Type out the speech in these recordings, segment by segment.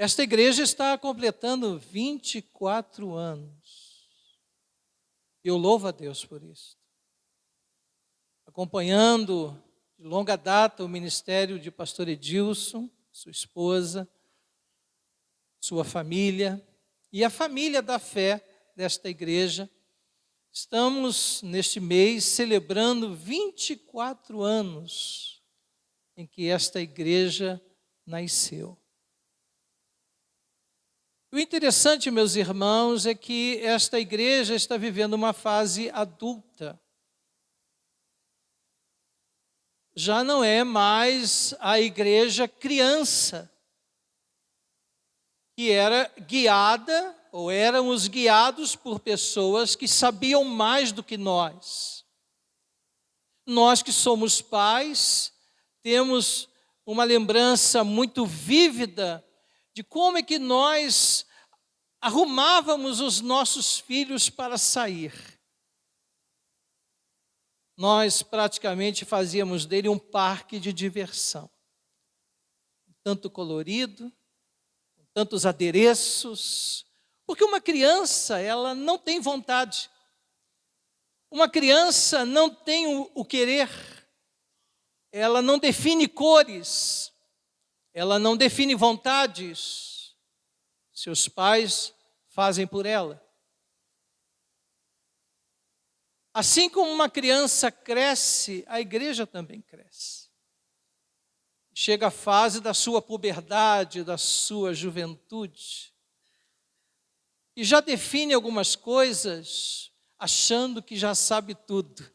Esta igreja está completando 24 anos. Eu louvo a Deus por isso. Acompanhando de longa data o ministério de pastor Edilson, sua esposa, sua família e a família da fé desta igreja. Estamos, neste mês, celebrando 24 anos em que esta igreja nasceu. O interessante, meus irmãos, é que esta igreja está vivendo uma fase adulta. Já não é mais a igreja criança, que era guiada, ou éramos guiados por pessoas que sabiam mais do que nós. Nós que somos pais, temos uma lembrança muito vívida de como é que nós arrumávamos os nossos filhos para sair. Nós praticamente fazíamos dele um parque de diversão. Tanto colorido, tantos adereços, porque uma criança, ela não tem vontade. Uma criança não tem o querer. Ela não define cores. Ela não define vontades. Seus pais fazem por ela. Assim como uma criança cresce, a igreja também cresce. Chega a fase da sua puberdade, da sua juventude, e já define algumas coisas, achando que já sabe tudo.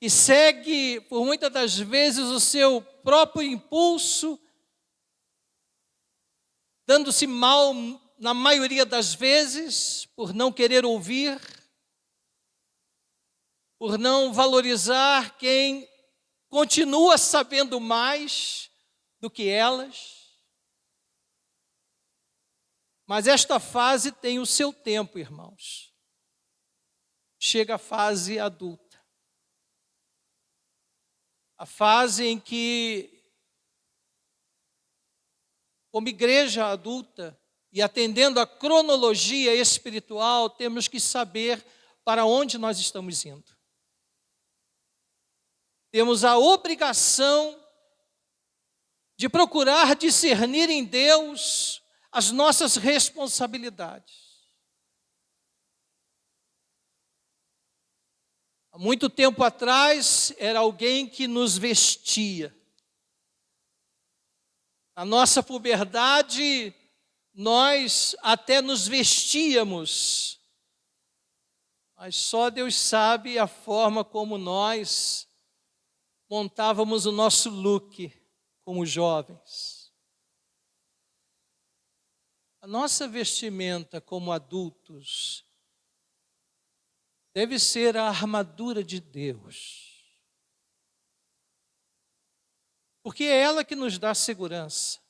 E segue, por muitas das vezes, o seu próprio impulso, dando-se mal, na maioria das vezes, por não querer ouvir, por não valorizar quem continua sabendo mais do que elas. Mas esta fase tem o seu tempo, irmãos. Chega a fase adulta. A fase em que, como igreja adulta, e atendendo à cronologia espiritual, temos que saber para onde nós estamos indo. Temos a obrigação de procurar discernir em Deus as nossas responsabilidades. Há muito tempo atrás, era alguém que nos vestia. Na nossa puberdade, nós até nos vestíamos, mas só Deus sabe a forma como nós montávamos o nosso look como jovens. A nossa vestimenta como adultos deve ser a armadura de Deus. Porque é ela que nos dá segurança.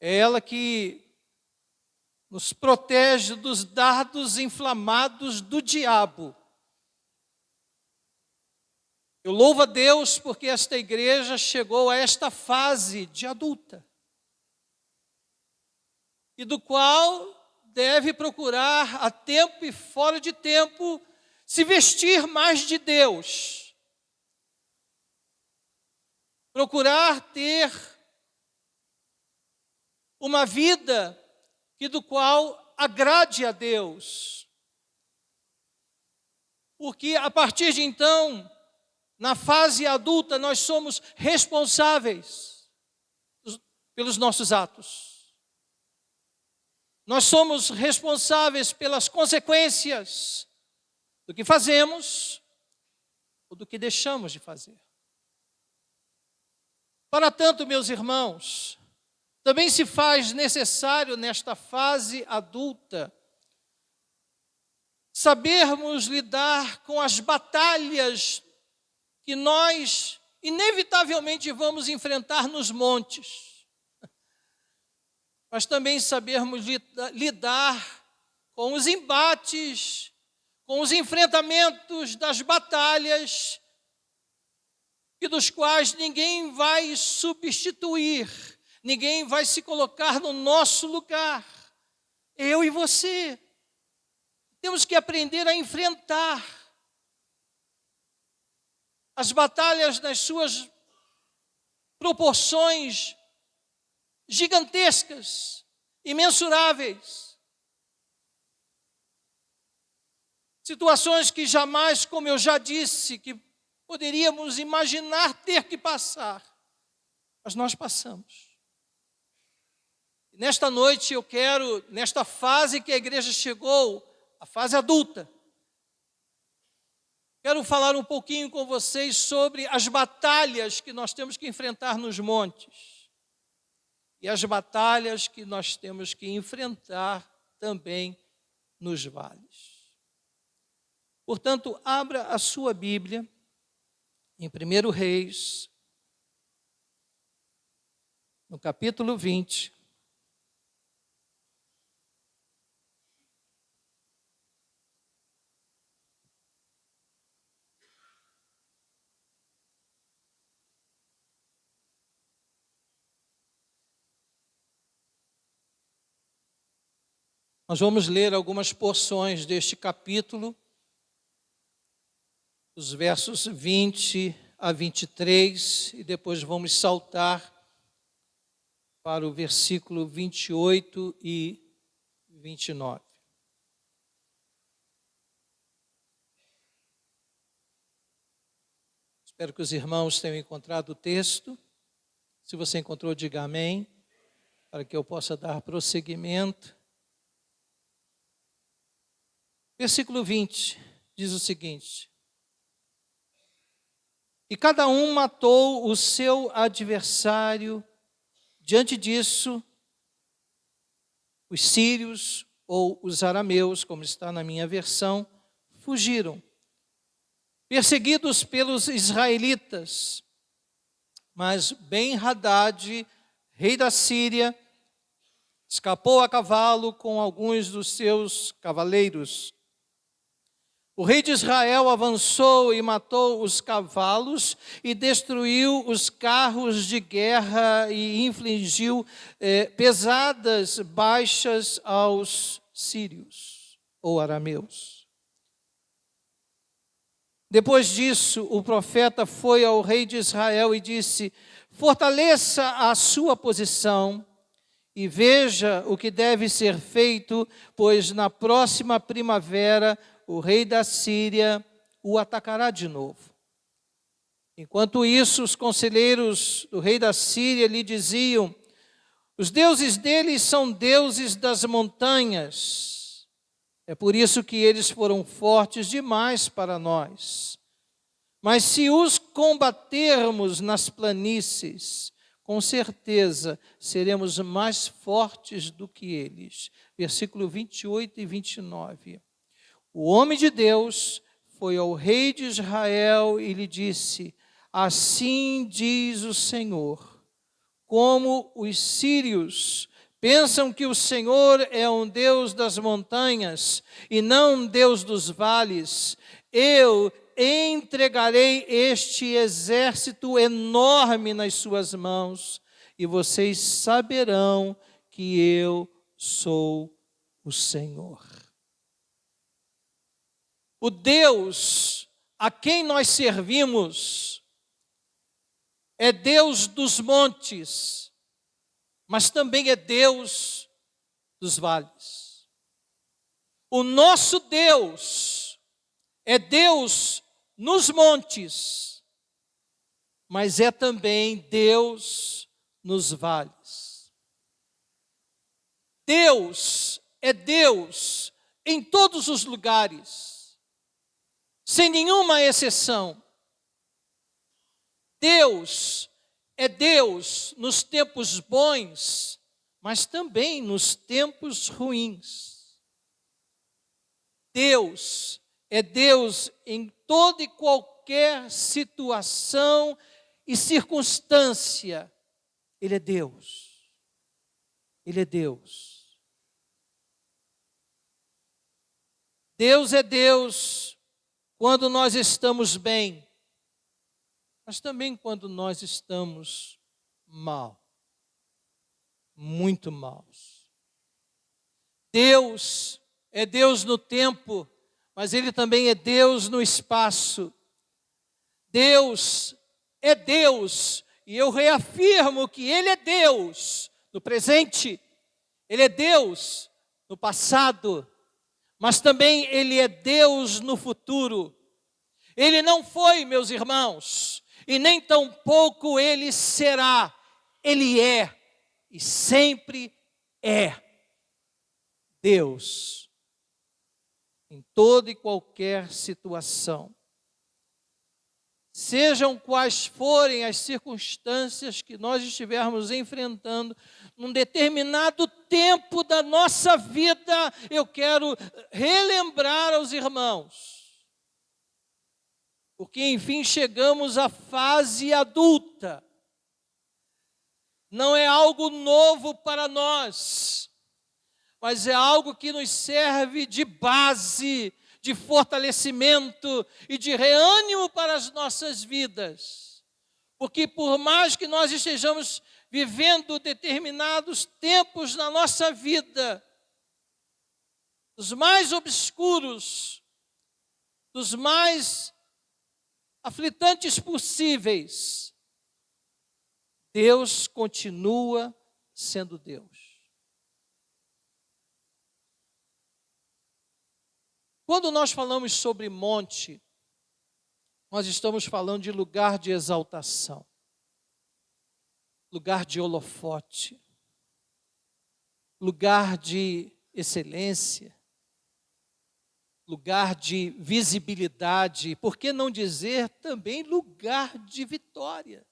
É ela que nos protege dos dardos inflamados do diabo. Eu louvo a Deus porque esta igreja chegou a esta fase de adulta. E do qual deve procurar a tempo e fora de tempo se vestir mais de Deus. Procurar ter uma vida do qual agrade a Deus. Porque a partir de então, na fase adulta, nós somos responsáveis pelos nossos atos. Nós somos responsáveis pelas consequências do que fazemos ou do que deixamos de fazer. Para tanto, meus irmãos, também se faz necessário nesta fase adulta sabermos lidar com as batalhas que nós inevitavelmente vamos enfrentar nos montes. Mas também sabermos lidar com os embates, com os enfrentamentos das batalhas, e dos quais ninguém vai substituir Ninguém vai se colocar no nosso lugar. Eu e você. Temos que aprender a enfrentar as batalhas nas suas proporções gigantescas, imensuráveis. Situações que jamais, como eu já disse, que poderíamos imaginar ter que passar, mas nós passamos. E nesta noite eu quero, nesta fase que a igreja chegou, a fase adulta, quero falar um pouquinho com vocês sobre as batalhas que nós temos que enfrentar nos montes e as batalhas que nós temos que enfrentar também nos vales. Portanto, abra a sua Bíblia em 1 Reis, no capítulo 20. Nós vamos ler algumas porções deste capítulo, os versos 20 a 23, e depois vamos saltar para o versículo 28 e 29. Espero que os irmãos tenham encontrado o texto. Se você encontrou, diga amém, para que eu possa dar prosseguimento. Versículo 20 diz o seguinte: e cada um matou o seu adversário. Diante disso, os sírios ou os arameus, como está na minha versão, fugiram, perseguidos pelos israelitas. Mas Ben-Hadad, rei da Síria, escapou a cavalo com alguns dos seus cavaleiros. O rei de Israel avançou e matou os cavalos e destruiu os carros de guerra e infligiu pesadas baixas aos sírios ou arameus. Depois disso, o profeta foi ao rei de Israel e disse: fortaleça a sua posição e veja o que deve ser feito, pois na próxima primavera o rei da Síria o atacará de novo. Enquanto isso, os conselheiros do rei da Síria lhe diziam: os deuses deles são deuses das montanhas. É por isso que eles foram fortes demais para nós. Mas se os combatermos nas planícies, com certeza seremos mais fortes do que eles. Versículo 28 e 29. O homem de Deus foi ao rei de Israel e lhe disse: assim diz o Senhor, como os sírios pensam que o Senhor é um Deus das montanhas e não um Deus dos vales, eu entregarei este exército enorme nas suas mãos e vocês saberão que eu sou o Senhor. O Deus a quem nós servimos é Deus dos montes, mas também é Deus dos vales. O nosso Deus é Deus nos montes, mas é também Deus nos vales. Deus é Deus em todos os lugares, sem nenhuma exceção. Deus é Deus nos tempos bons, mas também nos tempos ruins. Deus é Deus em toda e qualquer situação e circunstância. Ele é Deus. Ele é Deus. Deus é Deus quando nós estamos bem, mas também quando nós estamos mal. muito maus. Deus é Deus no tempo, mas Ele também é Deus no espaço. Deus é Deus, e eu reafirmo que Ele é Deus no presente, Ele é Deus no passado, mas também Ele é Deus no futuro. Ele não foi, meus irmãos, e nem tampouco Ele será. Ele é e sempre é Deus em toda e qualquer situação. Sejam quais forem as circunstâncias que nós estivermos enfrentando, num determinado tempo da nossa vida, eu quero relembrar aos irmãos, porque enfim chegamos à fase adulta. Não é algo novo para nós, mas é algo que nos serve de base, de fortalecimento e de reânimo para as nossas vidas. Porque por mais que nós estejamos vivendo determinados tempos na nossa vida, dos mais obscuros, dos mais aflitantes possíveis, Deus continua sendo Deus. Quando nós falamos sobre monte, nós estamos falando de lugar de exaltação, lugar de holofote, lugar de excelência, lugar de visibilidade, por que não dizer também lugar de vitória?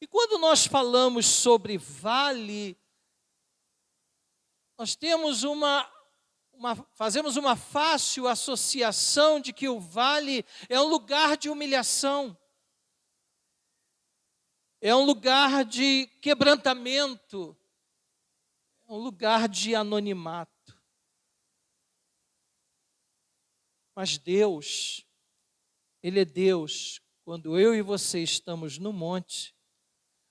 E quando nós falamos sobre vale, nós temos fazemos uma fácil associação de que o vale é um lugar de humilhação, é um lugar de quebrantamento, é um lugar de anonimato. Mas Deus, Ele é Deus quando eu e você estamos no monte,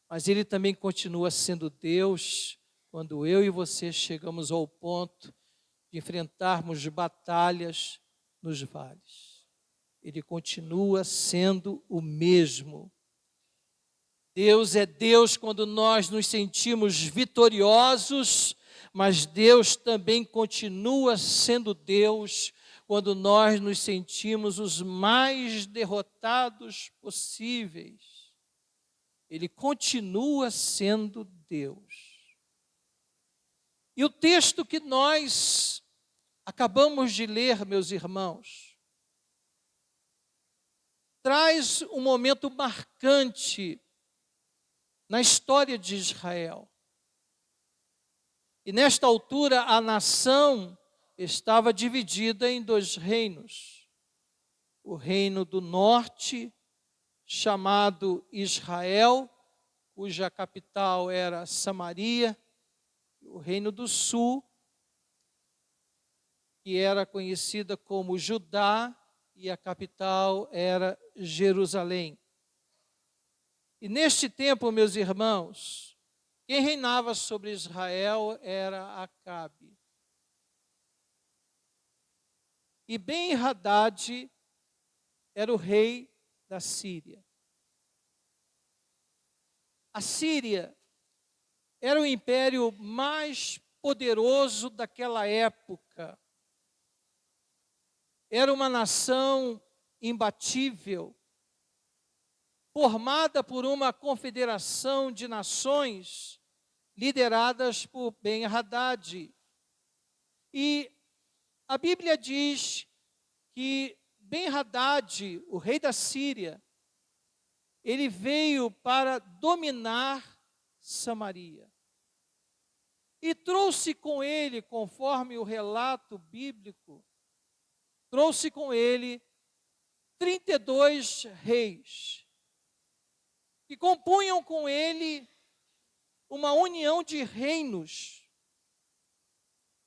mas Ele também continua sendo Deus quando eu e você chegamos ao ponto de enfrentarmos batalhas nos vales. Ele continua sendo o mesmo. Deus é Deus quando nós nos sentimos vitoriosos, mas Deus também continua sendo Deus quando nós nos sentimos os mais derrotados possíveis. Ele continua sendo Deus. E o texto que nós acabamos de ler, meus irmãos, traz um momento marcante na história de Israel. E nesta altura a nação estava dividida em dois reinos. O reino do norte, chamado Israel, cuja capital era Samaria, o reino do sul, que era conhecida como Judá, e a capital era Jerusalém. E neste tempo, meus irmãos, quem reinava sobre Israel era Acabe. E Ben-Hadad era o rei da Síria. A Síria era o império mais poderoso daquela época. Era uma nação imbatível, formada por uma confederação de nações lideradas por Ben-Hadad. E a Bíblia diz que Ben-Hadad, o rei da Síria, ele veio para dominar Samaria. E trouxe com ele, conforme o relato bíblico, trouxe com ele 32 reis, que compunham com ele uma união de reinos,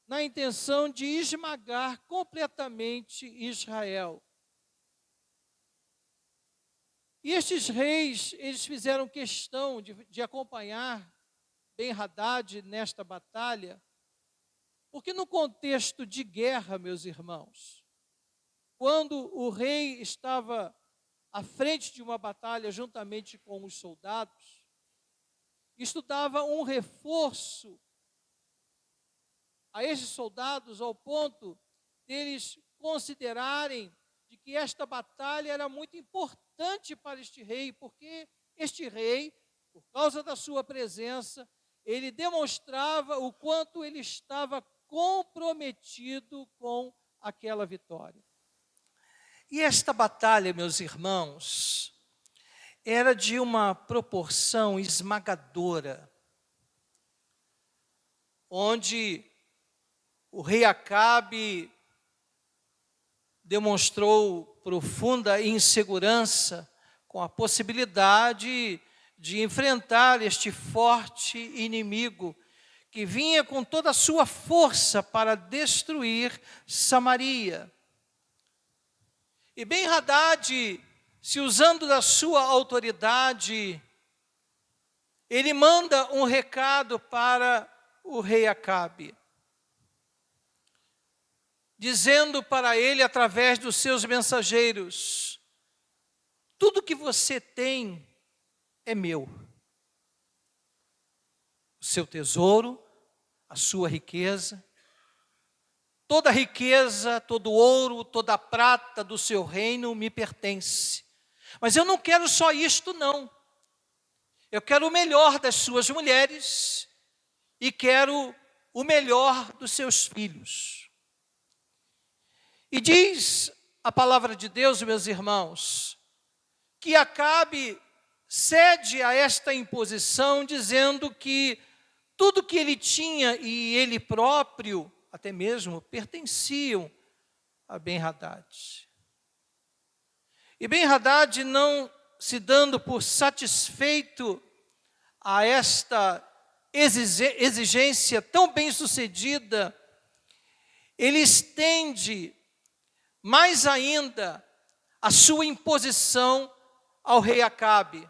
na intenção de esmagar completamente Israel. E estes reis, eles fizeram questão de acompanhar Ben-Hadad nesta batalha, porque no contexto de guerra, meus irmãos, quando o rei estava à frente de uma batalha juntamente com os soldados, isto dava um reforço a esses soldados ao ponto deles considerarem de que esta batalha era muito importante para este rei, porque este rei, por causa da sua presença, ele demonstrava o quanto ele estava comprometido com aquela vitória. E esta batalha, meus irmãos, era de uma proporção esmagadora, onde o rei Acabe demonstrou profunda insegurança com a possibilidade de enfrentar este forte inimigo que vinha com toda a sua força para destruir Samaria. E Ben-Hadad, se usando da sua autoridade, ele manda um recado para o rei Acabe, dizendo para ele através dos seus mensageiros: tudo que você tem é meu. O seu tesouro, a sua riqueza, toda a riqueza, todo o ouro, toda a prata do seu reino me pertence. Mas eu não quero só isto, não. Eu quero o melhor das suas mulheres e quero o melhor dos seus filhos. E diz a palavra de Deus, meus irmãos, que Acabe cede a esta imposição, dizendo que tudo que ele tinha e ele próprio, até mesmo, pertenciam a Ben-Hadad. E Ben-Hadad, não se dando por satisfeito a esta exigência tão bem sucedida, ele estende mais ainda a sua imposição ao rei Acabe.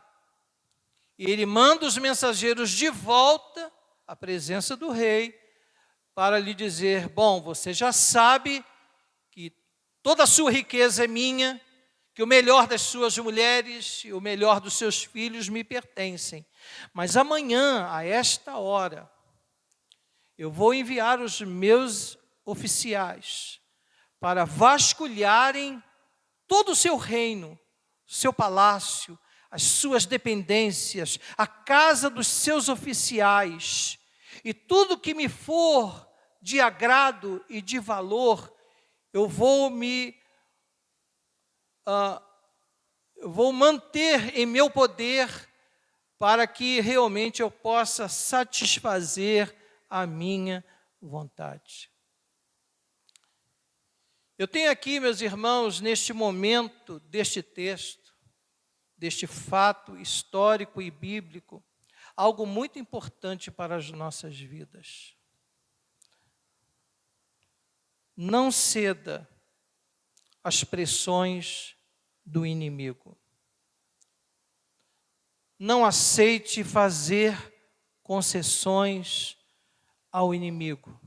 E ele manda os mensageiros de volta à presença do rei para lhe dizer: bom, você já sabe que toda a sua riqueza é minha, que o melhor das suas mulheres e o melhor dos seus filhos me pertencem. Mas amanhã, a esta hora, eu vou enviar os meus oficiais para vasculharem todo o seu reino, seu palácio, as suas dependências, a casa dos seus oficiais, e tudo que me for de agrado e de valor, eu vou manter em meu poder para que realmente eu possa satisfazer a minha vontade. Eu tenho aqui, meus irmãos, neste momento deste texto, deste fato histórico e bíblico, algo muito importante para as nossas vidas. Não ceda às pressões do inimigo. Não aceite fazer concessões ao inimigo,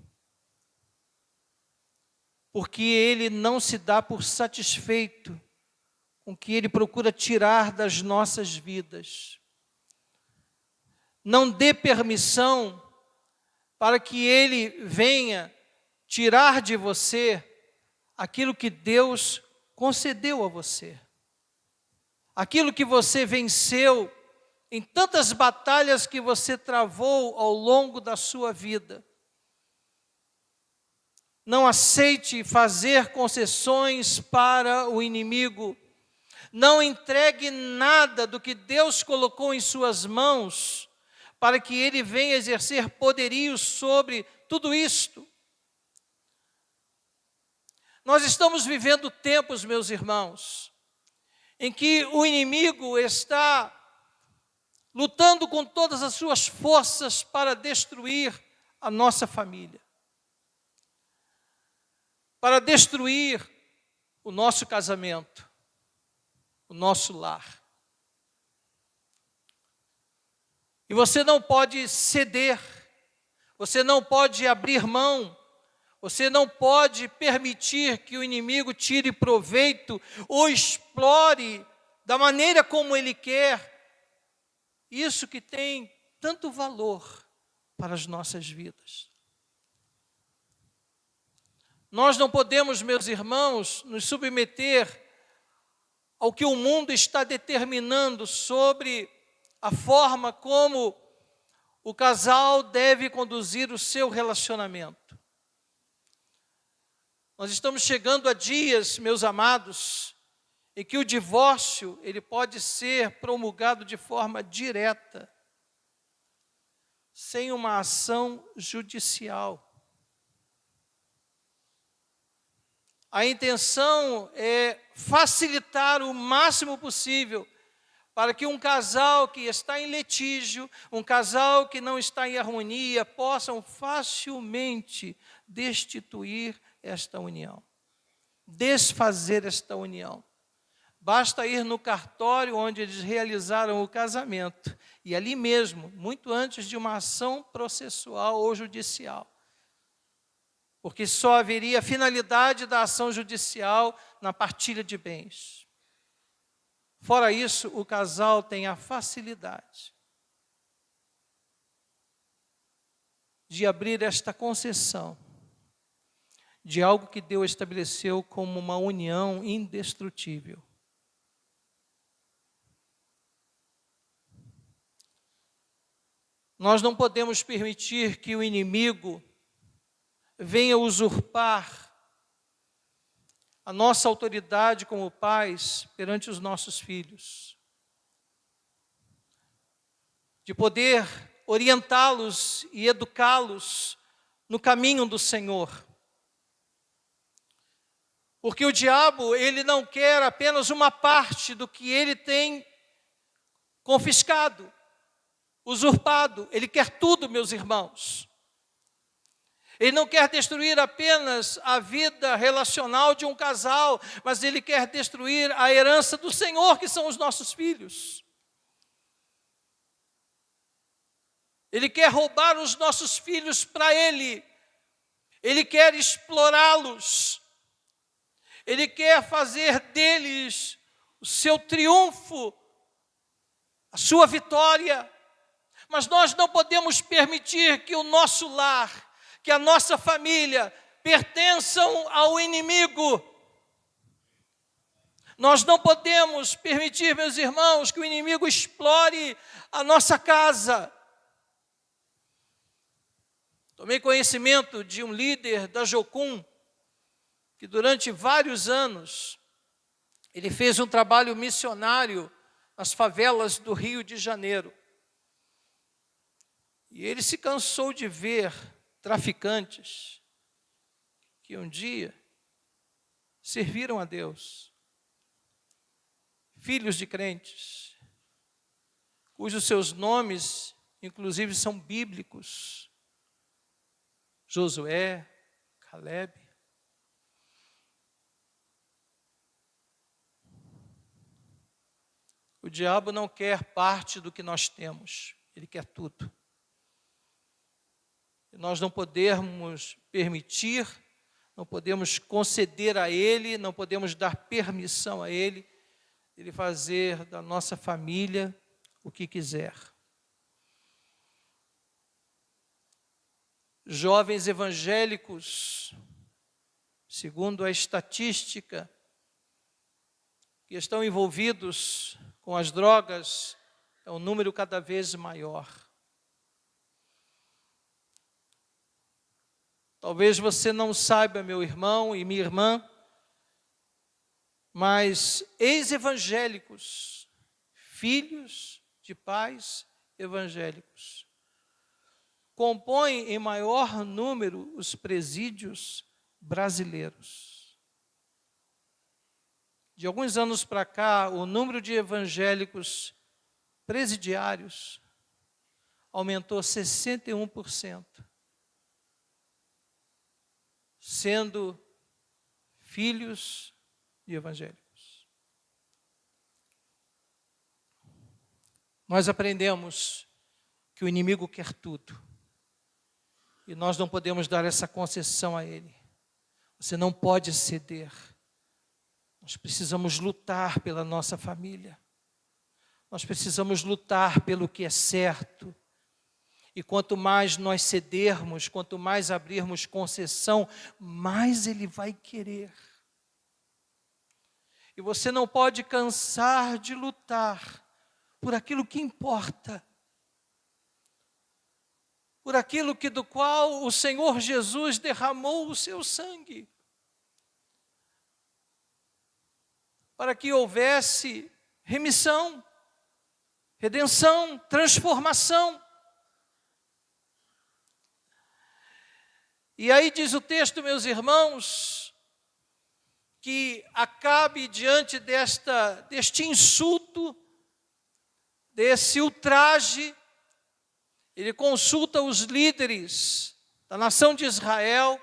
porque ele não se dá por satisfeito com o que ele procura tirar das nossas vidas. Não dê permissão para que ele venha tirar de você aquilo que Deus concedeu a você. Aquilo que você venceu em tantas batalhas que você travou ao longo da sua vida. Não aceite fazer concessões para o inimigo. Não entregue nada do que Deus colocou em suas mãos para que ele venha exercer poderio sobre tudo isto. Nós estamos vivendo tempos, meus irmãos, em que o inimigo está lutando com todas as suas forças para destruir a nossa família, para destruir o nosso casamento, o nosso lar. E você não pode ceder, você não pode abrir mão, você não pode permitir que o inimigo tire proveito ou explore da maneira como ele quer isso que tem tanto valor para as nossas vidas. Nós não podemos, meus irmãos, nos submeter ao que o mundo está determinando sobre a forma como o casal deve conduzir o seu relacionamento. Nós estamos chegando a dias, meus amados, em que o divórcio ele pode ser promulgado de forma direta, sem uma ação judicial. A intenção é facilitar o máximo possível para que um casal que está em litígio, um casal que não está em harmonia, possam facilmente destituir esta união, desfazer esta união. Basta ir no cartório onde eles realizaram o casamento, e ali mesmo, muito antes de uma ação processual ou judicial, porque só haveria finalidade da ação judicial na partilha de bens. Fora isso, o casal tem a facilidade de abrir esta concessão de algo que Deus estabeleceu como uma união indestrutível. Nós não podemos permitir que o inimigo venha usurpar a nossa autoridade como pais perante os nossos filhos, de poder orientá-los e educá-los no caminho do Senhor. Porque o diabo, ele não quer apenas uma parte do que ele tem confiscado, usurpado, ele quer tudo, meus irmãos. Ele não quer destruir apenas a vida relacional de um casal, mas ele quer destruir a herança do Senhor, que são os nossos filhos. Ele quer roubar os nossos filhos para ele. Ele quer explorá-los. Ele quer fazer deles o seu triunfo, a sua vitória. Mas nós não podemos permitir que o nosso lar, que a nossa família pertençam ao inimigo. Nós não podemos permitir, meus irmãos, que o inimigo explore a nossa casa. Tomei conhecimento de um líder da Jocum, que durante vários anos, ele fez um trabalho missionário nas favelas do Rio de Janeiro. E ele se cansou de ver traficantes que um dia serviram a Deus, filhos de crentes, cujos seus nomes, inclusive, são bíblicos: Josué, Caleb. O diabo não quer parte do que nós temos, ele quer tudo. Nós não podemos permitir, não podemos conceder a ele, não podemos dar permissão a ele fazer da nossa família o que quiser. Jovens evangélicos, segundo a estatística, que estão envolvidos com as drogas, é um número cada vez maior. Talvez você não saiba, meu irmão e minha irmã, mas ex-evangélicos, filhos de pais evangélicos, compõem em maior número os presídios brasileiros. De alguns anos para cá, o número de evangélicos presidiários aumentou 61%. Sendo filhos de evangélicos. Nós aprendemos que o inimigo quer tudo. E nós não podemos dar essa concessão a ele. Você não pode ceder. Nós precisamos lutar pela nossa família. Nós precisamos lutar pelo que é certo. E quanto mais nós cedermos, quanto mais abrirmos concessão, mais ele vai querer. E você não pode cansar de lutar por aquilo que importa. Por aquilo do qual o Senhor Jesus derramou o seu sangue. Para que houvesse remissão, redenção, transformação. E aí diz o texto, meus irmãos, que Acabe, diante deste insulto, desse ultraje, ele consulta os líderes da nação de Israel,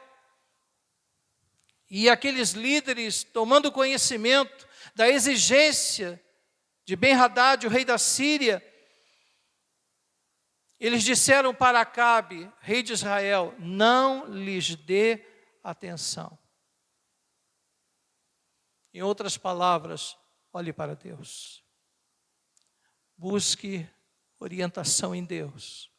e aqueles líderes, tomando conhecimento da exigência de Ben-Hadad, o rei da Síria, eles disseram para Acabe, rei de Israel, não lhes dê atenção. Em outras palavras, olhe para Deus. Busque orientação em Deus.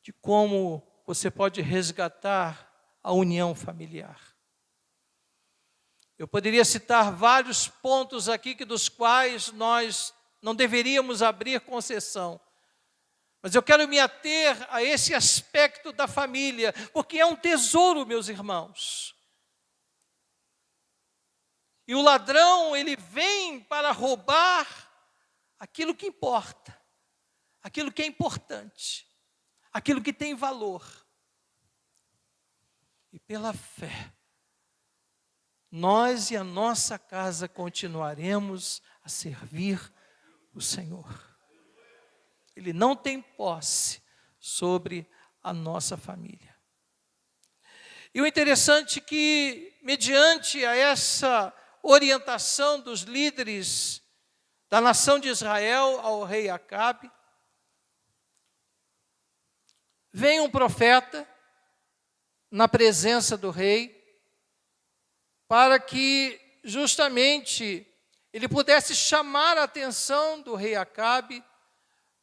De como você pode resgatar a união familiar. Eu poderia citar vários pontos aqui dos quais nós não deveríamos abrir concessão. Mas eu quero me ater a esse aspecto da família, porque é um tesouro, meus irmãos. E o ladrão, ele vem para roubar aquilo que importa, aquilo que é importante, aquilo que tem valor. E pela fé, nós e a nossa casa continuaremos a servir o Senhor. Ele não tem posse sobre a nossa família. E o interessante é que, mediante a essa orientação dos líderes da nação de Israel ao rei Acabe, vem um profeta na presença do rei, para que justamente ele pudesse chamar a atenção do rei Acabe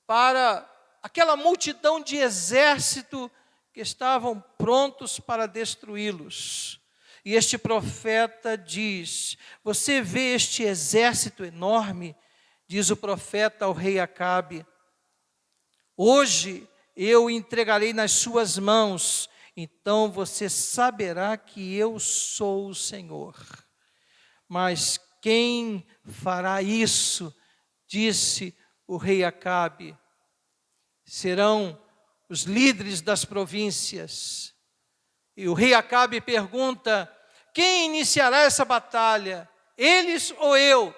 para aquela multidão de exército que estavam prontos para destruí-los. E este profeta diz, você vê este exército enorme? Diz o profeta ao rei Acabe, hoje eu o entregarei nas suas mãos, então você saberá que eu sou o Senhor. Mas quem fará isso? Disse o rei Acabe, serão os líderes das províncias. E o rei Acabe pergunta, quem iniciará essa batalha? Eles ou eu?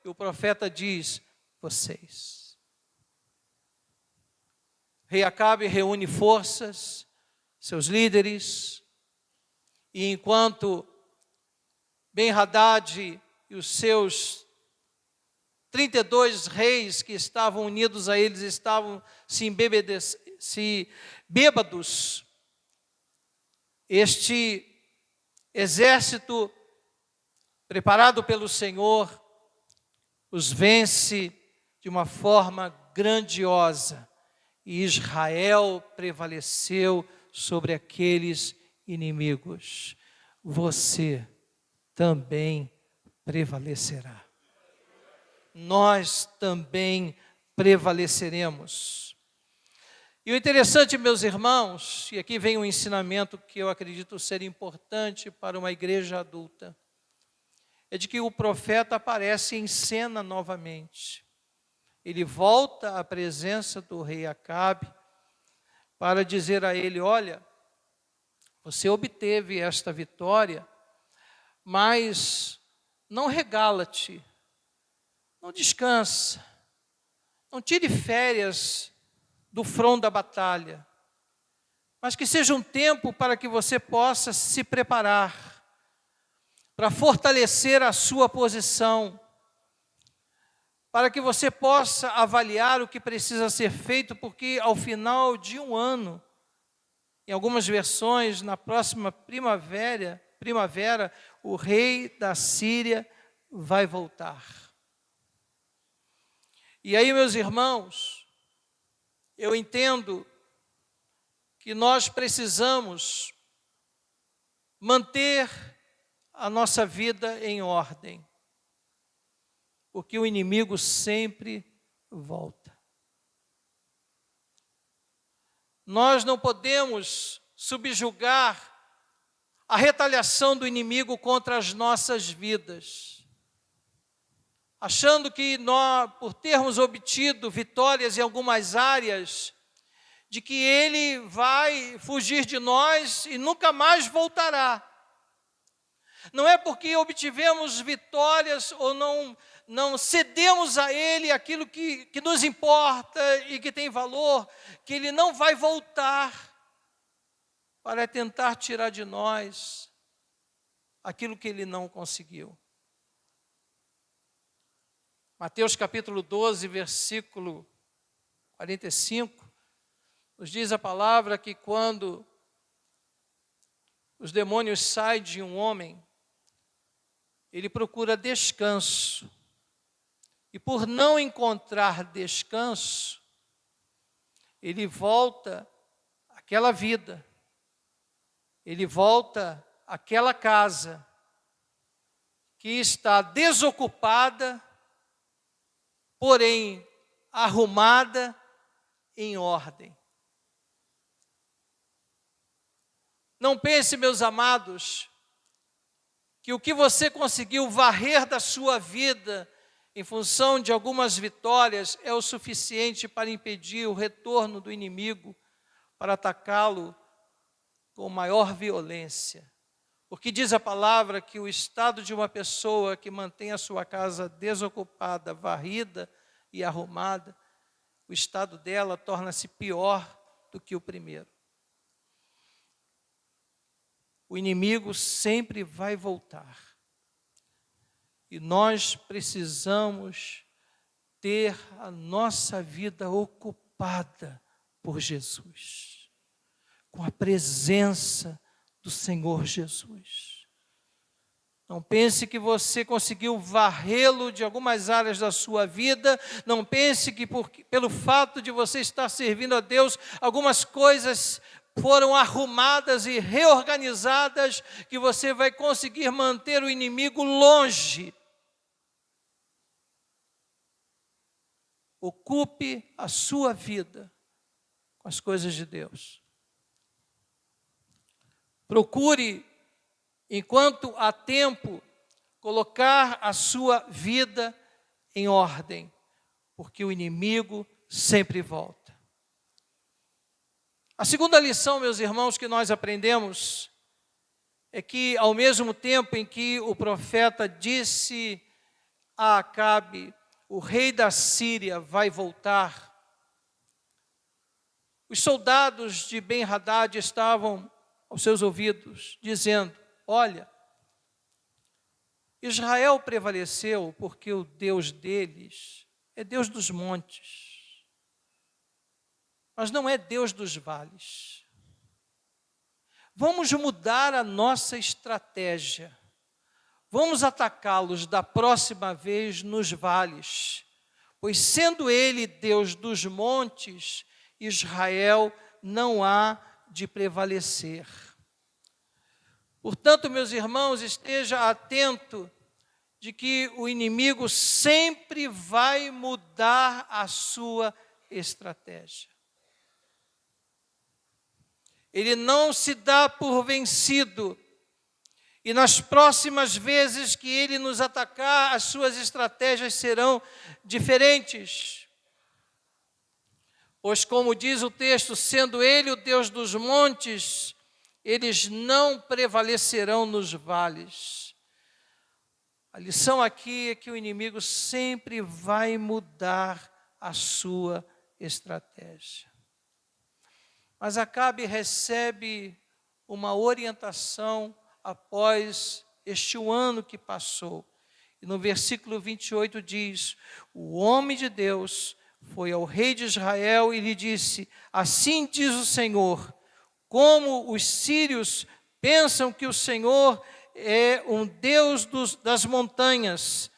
E o profeta diz, vocês. O rei Acabe reúne forças, seus líderes, e enquanto Ben-Hadad e os seus 32 reis que estavam unidos a eles estavam bêbados, este exército preparado pelo Senhor os vence de uma forma grandiosa, e Israel prevaleceu sobre aqueles inimigos. Você também prevalecerá. Nós também prevaleceremos. E o interessante, meus irmãos, e aqui vem um ensinamento que eu acredito ser importante para uma igreja adulta, é de que o profeta aparece em cena novamente. Ele volta à presença do rei Acabe para dizer a ele, olha, você obteve esta vitória, mas não regala-te, não descansa, não tire férias do front da batalha, mas que seja um tempo para que você possa se preparar, para fortalecer a sua posição, para que você possa avaliar o que precisa ser feito, porque ao final de um ano, em algumas versões, na próxima primavera, o rei da Síria vai voltar. E aí, meus irmãos, eu entendo que nós precisamos manter a nossa vida em ordem, porque o inimigo sempre volta. Nós não podemos subjugar a retaliação do inimigo contra as nossas vidas, achando que nós, por termos obtido vitórias em algumas áreas, de que ele vai fugir de nós e nunca mais voltará. Não é porque obtivemos vitórias ou não cedemos a ele aquilo que nos importa e que tem valor, que ele não vai voltar para tentar tirar de nós aquilo que ele não conseguiu. Mateus capítulo 12, versículo 45, nos diz a palavra que quando os demônios saem de um homem, ele procura descanso. E por não encontrar descanso, ele volta àquela vida, ele volta àquela casa que está desocupada, porém arrumada, em ordem. Não pense, meus amados, que o que você conseguiu varrer da sua vida em função de algumas vitórias é o suficiente para impedir o retorno do inimigo, para atacá-lo com maior violência. Porque diz a palavra que o estado de uma pessoa que mantém a sua casa desocupada, varrida e arrumada, o estado dela torna-se pior do que o primeiro. O inimigo sempre vai voltar. E nós precisamos ter a nossa vida ocupada por Jesus, com a presença do Senhor Jesus. Não pense que você conseguiu varrê-lo de algumas áreas da sua vida. Não pense que pelo fato de você estar servindo a Deus, algumas coisas foram arrumadas e reorganizadas, que você vai conseguir manter o inimigo longe. Ocupe a sua vida com as coisas de Deus. Procure, enquanto há tempo, colocar a sua vida em ordem, porque o inimigo sempre volta. A segunda lição, meus irmãos, que nós aprendemos é que, ao mesmo tempo em que o profeta disse a Acabe, o rei da Síria vai voltar, os soldados de Ben-Hadad estavam aos seus ouvidos, dizendo: olha, Israel prevaleceu porque o Deus deles é Deus dos montes, mas não é Deus dos vales. Vamos mudar a nossa estratégia. Vamos atacá-los da próxima vez nos vales, pois sendo ele Deus dos montes, Israel não há de prevalecer. Portanto, meus irmãos, esteja atento de que o inimigo sempre vai mudar a sua estratégia. Ele não se dá por vencido. E nas próximas vezes que ele nos atacar, as suas estratégias serão diferentes. Pois, como diz o texto, sendo ele o Deus dos montes, eles não prevalecerão nos vales. A lição aqui é que o inimigo sempre vai mudar a sua estratégia. Mas Acabe recebe uma orientação após este ano que passou. E E no versículo 28 diz: o homem de Deus foi ao rei de Israel e lhe disse: assim diz o Senhor, como os sírios pensam que o Senhor é um Deus das montanhas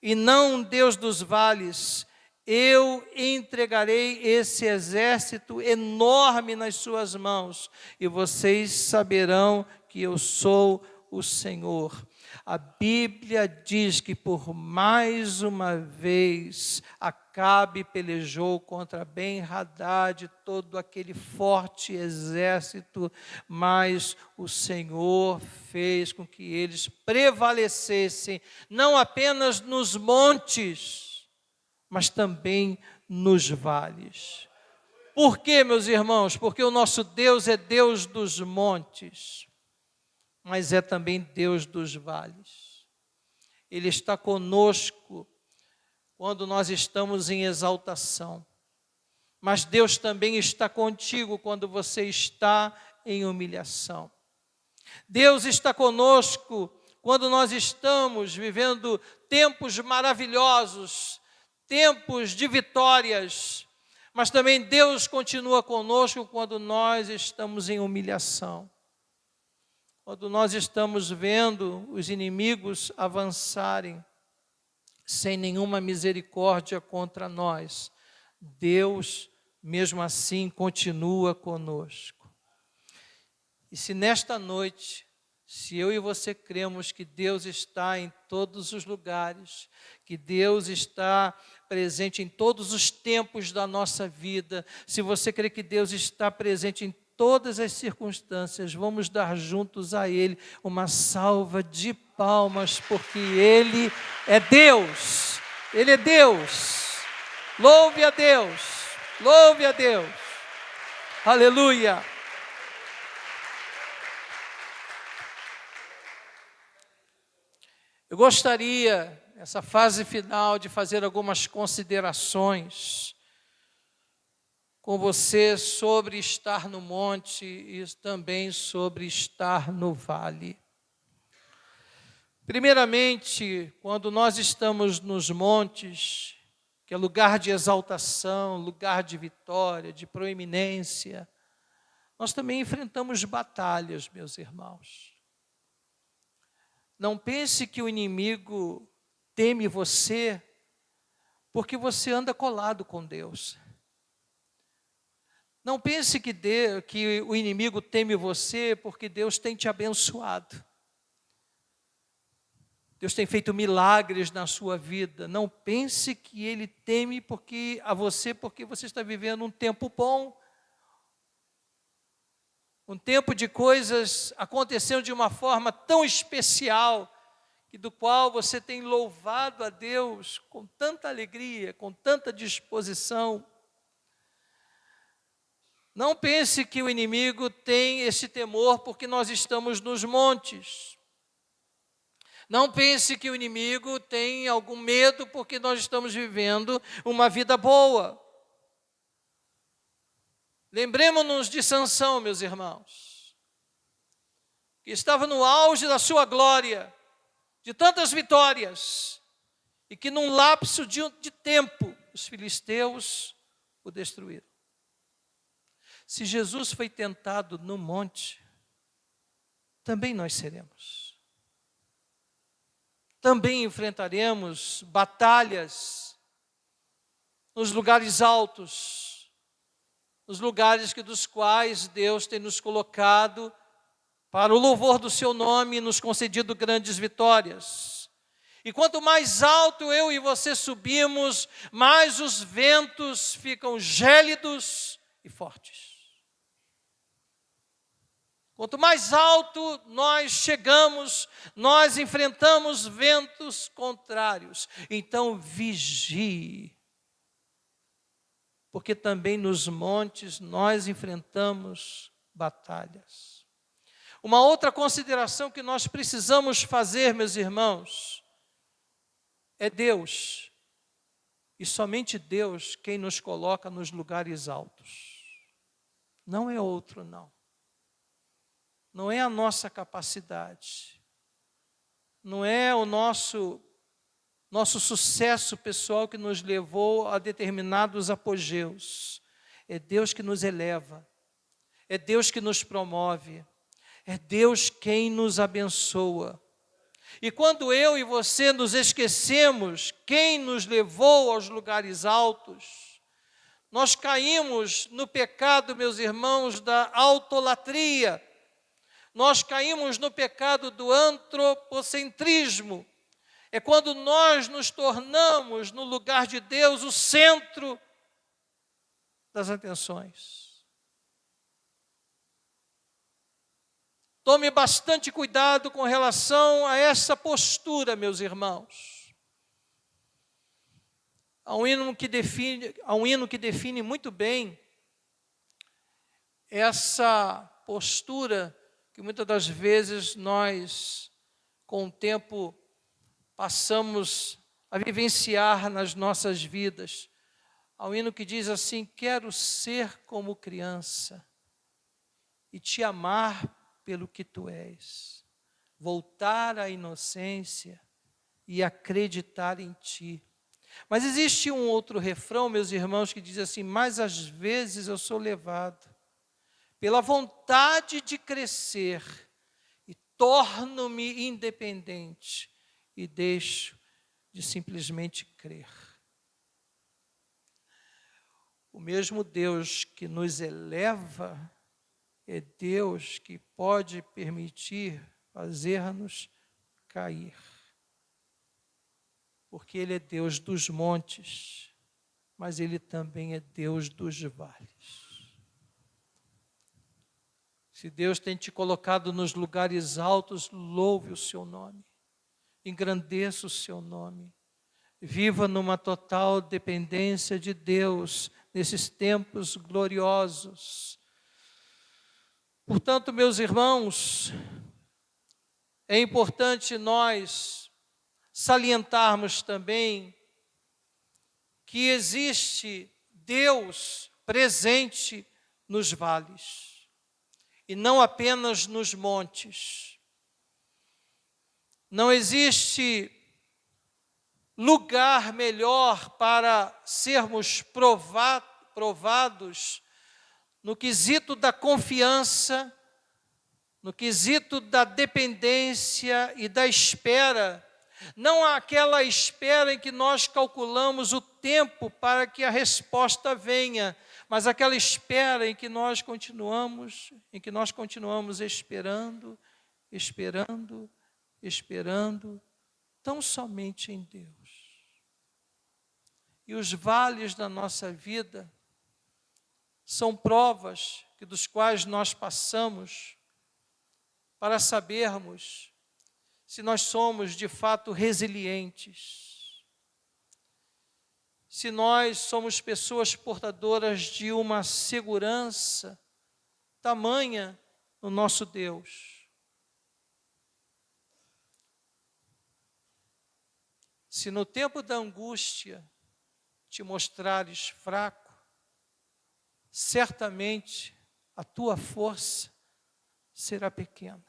e não um Deus dos vales, eu entregarei esse exército enorme nas suas mãos, e vocês saberão que eu sou o Senhor. A Bíblia diz que por mais uma vez Acabe pelejou contra Ben-Hadad, todo aquele forte exército, mas o Senhor fez com que eles prevalecessem, não apenas nos montes, mas também nos vales. Por quê, meus irmãos? Porque o nosso Deus é Deus dos montes, mas é também Deus dos vales. Ele está conosco quando nós estamos em exaltação, mas Deus também está contigo quando você está em humilhação. Deus está conosco quando nós estamos vivendo tempos maravilhosos, tempos de vitórias, mas também Deus continua conosco quando nós estamos em humilhação. Quando nós estamos vendo os inimigos avançarem sem nenhuma misericórdia contra nós, Deus, mesmo assim, continua conosco. E se nesta noite, se eu e você cremos que Deus está em todos os lugares, que Deus está presente em todos os tempos da nossa vida, se você crê que Deus está presente em todas as circunstâncias, vamos dar juntos a Ele uma salva de palmas, porque Ele é Deus, Ele é Deus. Louve a Deus, louve a Deus, aleluia. Eu gostaria, nessa fase final, de fazer algumas considerações com você sobre estar no monte e também sobre estar no vale. Primeiramente, quando nós estamos nos montes, que é lugar de exaltação, lugar de vitória, de proeminência, nós também enfrentamos batalhas, meus irmãos. Não pense que o inimigo teme você porque você anda colado com Deus. Não pense que o inimigo teme você porque Deus tem te abençoado. Deus tem feito milagres na sua vida. Não pense que Ele teme porque você está vivendo um tempo bom. Um tempo de coisas acontecendo de uma forma tão especial, e do qual você tem louvado a Deus com tanta alegria, com tanta disposição. Não pense que o inimigo tem esse temor porque nós estamos nos montes. Não pense que o inimigo tem algum medo porque nós estamos vivendo uma vida boa. Lembremos-nos de Sansão, meus irmãos, que estava no auge da sua glória, de tantas vitórias, e que num lapso de tempo, os filisteus o destruíram. Se Jesus foi tentado no monte, também nós seremos. Também enfrentaremos batalhas nos lugares altos, nos lugares dos quais Deus tem nos colocado para o louvor do seu nome e nos concedido grandes vitórias. E quanto mais alto eu e você subimos, mais os ventos ficam gélidos e fortes. Quanto mais alto nós chegamos, nós enfrentamos ventos contrários. Então vigie, porque também nos montes nós enfrentamos batalhas. Uma outra consideração que nós precisamos fazer, meus irmãos, é Deus, e somente Deus quem nos coloca nos lugares altos. Não é outro, não. Não é a nossa capacidade, não é o nosso nosso sucesso pessoal que nos levou a determinados apogeus. É Deus que nos eleva, é Deus que nos promove, é Deus quem nos abençoa. E quando eu e você nos esquecemos quem nos levou aos lugares altos, nós caímos no pecado, meus irmãos, da autolatria. Nós caímos no pecado do antropocentrismo. É quando nós nos tornamos, no lugar de Deus, o centro das atenções. Tome bastante cuidado com relação a essa postura, meus irmãos. Há um hino que define muito bem essa postura que muitas das vezes nós, com o tempo, passamos a vivenciar nas nossas vidas. Há um hino que diz assim: quero ser como criança e te amar pelo que tu és, voltar à inocência e acreditar em ti. Mas existe um outro refrão, meus irmãos, que diz assim: mas às vezes eu sou levado pela vontade de crescer e torno-me independente e deixo de simplesmente crer. O mesmo Deus que nos eleva é Deus que pode permitir fazer-nos cair. Porque Ele é Deus dos montes, mas Ele também é Deus dos vales. Se Deus tem te colocado nos lugares altos, louve o seu nome, engrandeça o seu nome, viva numa total dependência de Deus nesses tempos gloriosos. Portanto, meus irmãos, é importante nós salientarmos também que existe Deus presente nos vales e não apenas nos montes. Não existe lugar melhor para sermos provados no quesito da confiança, no quesito da dependência e da espera. Não aquela espera em que nós calculamos o tempo para que a resposta venha, mas aquela espera em que nós continuamos esperando, tão somente em Deus. E os vales da nossa vida são provas dos quais nós passamos para sabermos se nós somos de fato resilientes, se nós somos pessoas portadoras de uma segurança tamanha no nosso Deus. Se no tempo da angústia te mostrares fraco, certamente a tua força será pequena.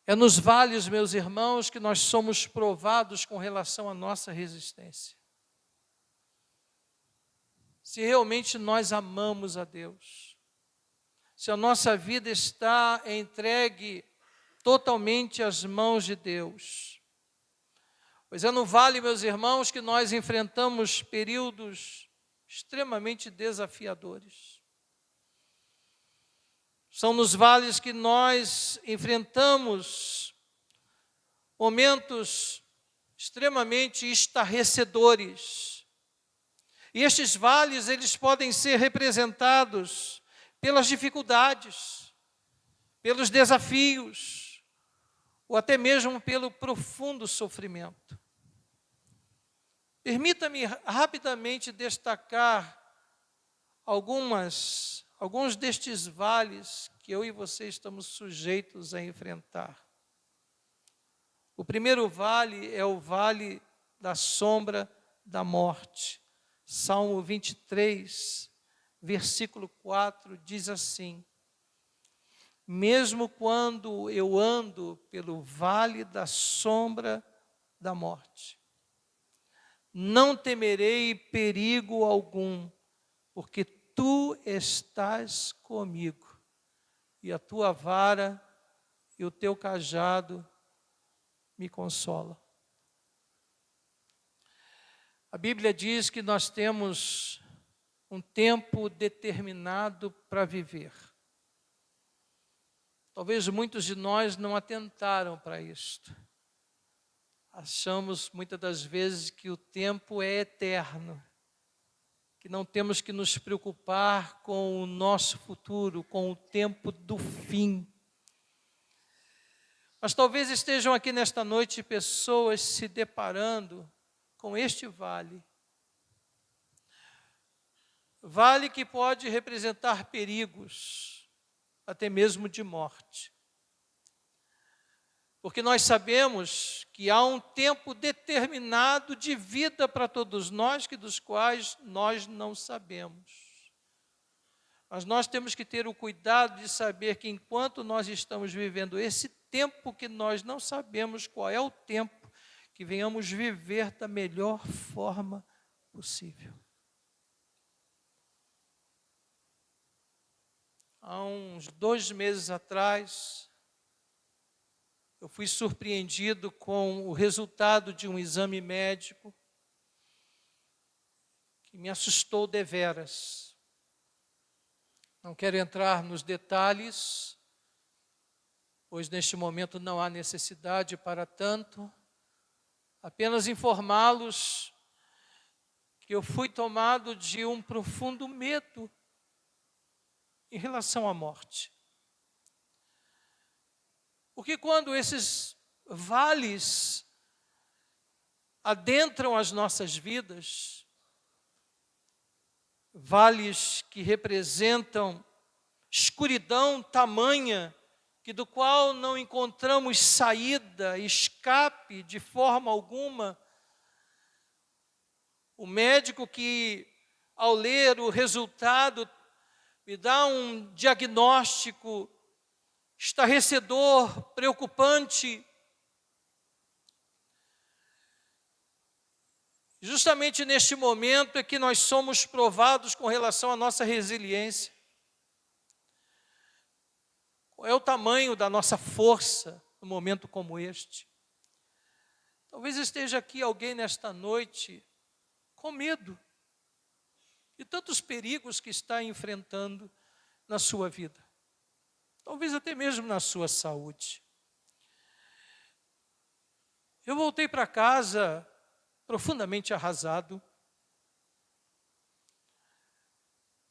É nos vales, meus irmãos, que nós somos provados com relação à nossa resistência. Se realmente nós amamos a Deus, se a nossa vida está entregue totalmente às mãos de Deus. Pois é no vale, meus irmãos, que nós enfrentamos períodos extremamente desafiadores. São nos vales que nós enfrentamos momentos extremamente estarrecedores. E estes vales, eles podem ser representados pelas dificuldades, pelos desafios, ou até mesmo pelo profundo sofrimento. Permita-me rapidamente destacar alguns destes vales que eu e você estamos sujeitos a enfrentar. O primeiro vale é o vale da sombra da morte. Salmo 23, versículo 4, diz assim: mesmo quando eu ando pelo vale da sombra da morte. Não temerei perigo algum, porque tu estás comigo, e a tua vara e o teu cajado me consolam. A Bíblia diz que nós temos um tempo determinado para viver. Talvez muitos de nós não atentaram para isto. Achamos muitas das vezes que o tempo é eterno, que não temos que nos preocupar com o nosso futuro, com o tempo do fim. Mas talvez estejam aqui nesta noite pessoas se deparando com este vale. Vale que pode representar perigos, até mesmo de morte. Porque nós sabemos que há um tempo determinado de vida para todos nós, que dos quais nós não sabemos. Mas nós temos que ter o cuidado de saber que enquanto nós estamos vivendo esse tempo que nós não sabemos qual é o tempo, que venhamos viver da melhor forma possível. Há uns 2 meses atrás, eu fui surpreendido com o resultado de um exame médico que me assustou deveras. Não quero entrar nos detalhes, pois neste momento não há necessidade para tanto. Apenas informá-los que eu fui tomado de um profundo medo em relação à morte. Porque quando esses vales adentram as nossas vidas, vales que representam escuridão tamanha, que do qual não encontramos saída, escape de forma alguma, o médico que, ao ler o resultado, me dá um diagnóstico estarrecedor, preocupante. Justamente neste momento é que nós somos provados com relação à nossa resiliência. Qual é o tamanho da nossa força num momento como este? Talvez esteja aqui alguém nesta noite com medo de tantos perigos que está enfrentando na sua vida. Talvez até mesmo na sua saúde. Eu voltei para casa profundamente arrasado,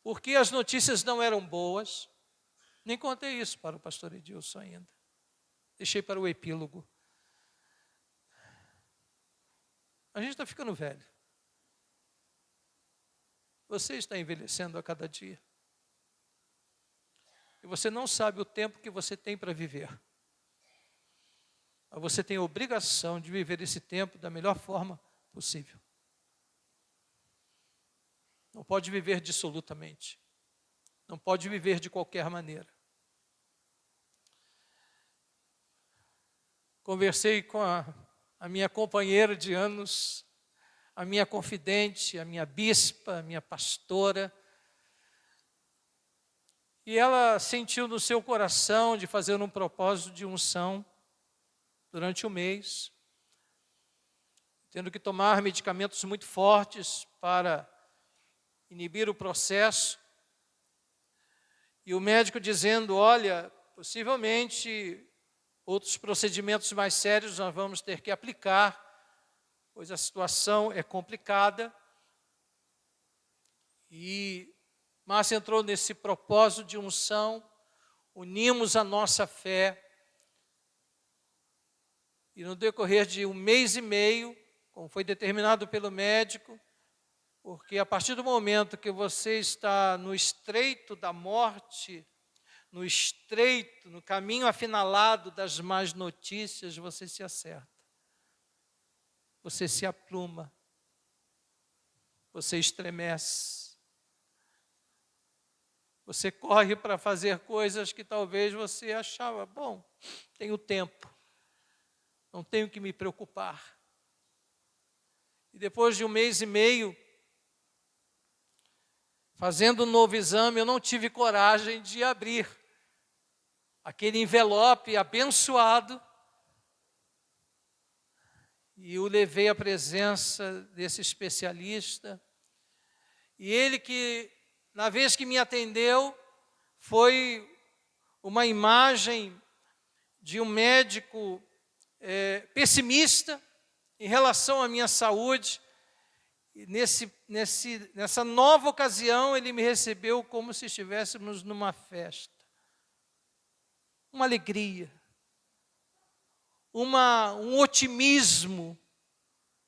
porque as notícias não eram boas. Nem contei isso para o pastor Edilson ainda. Deixei para o epílogo. A gente está ficando velho. Você está envelhecendo a cada dia. E você não sabe o tempo que você tem para viver. Mas você tem a obrigação de viver esse tempo da melhor forma possível. Não pode viver dissolutamente. Não pode viver de qualquer maneira. Conversei com a minha companheira de anos, a minha confidente, a minha bispa, a minha pastora. E ela sentiu no seu coração de fazer um propósito de unção durante o mês, tendo que tomar medicamentos muito fortes para inibir o processo. E o médico dizendo, olha, possivelmente outros procedimentos mais sérios nós vamos ter que aplicar, pois a situação é complicada. E Márcia entrou nesse propósito de unção, unimos a nossa fé, e no decorrer de 1 mês e meio, como foi determinado pelo médico, porque a partir do momento que você está no estreito da morte, no estreito, no caminho afinalado das más notícias, você se acerta. Você se apruma. Você estremece. Você corre para fazer coisas que talvez você achava, bom, tenho tempo. Não tenho que me preocupar. E depois de 1 mês e meio, fazendo um novo exame, eu não tive coragem de abrir aquele envelope abençoado e o levei à presença desse especialista. E ele que, na vez que me atendeu, foi uma imagem de um médico pessimista em relação à minha saúde. E nessa nova ocasião, ele me recebeu como se estivéssemos numa festa. Uma alegria, um otimismo,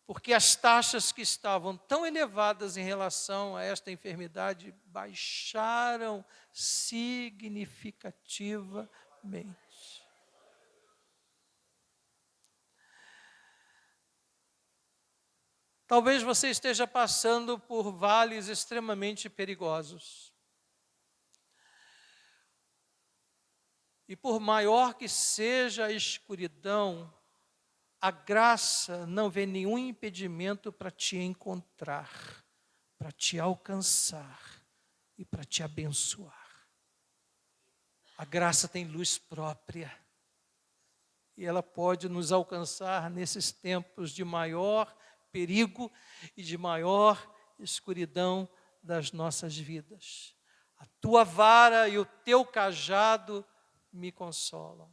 porque as taxas que estavam tão elevadas em relação a esta enfermidade baixaram significativamente. Talvez você esteja passando por vales extremamente perigosos. E por maior que seja a escuridão, a graça não vê nenhum impedimento para te encontrar, para te alcançar e para te abençoar. A graça tem luz própria e ela pode nos alcançar nesses tempos de maior perigo e de maior escuridão das nossas vidas. A tua vara e o teu cajado me consolam.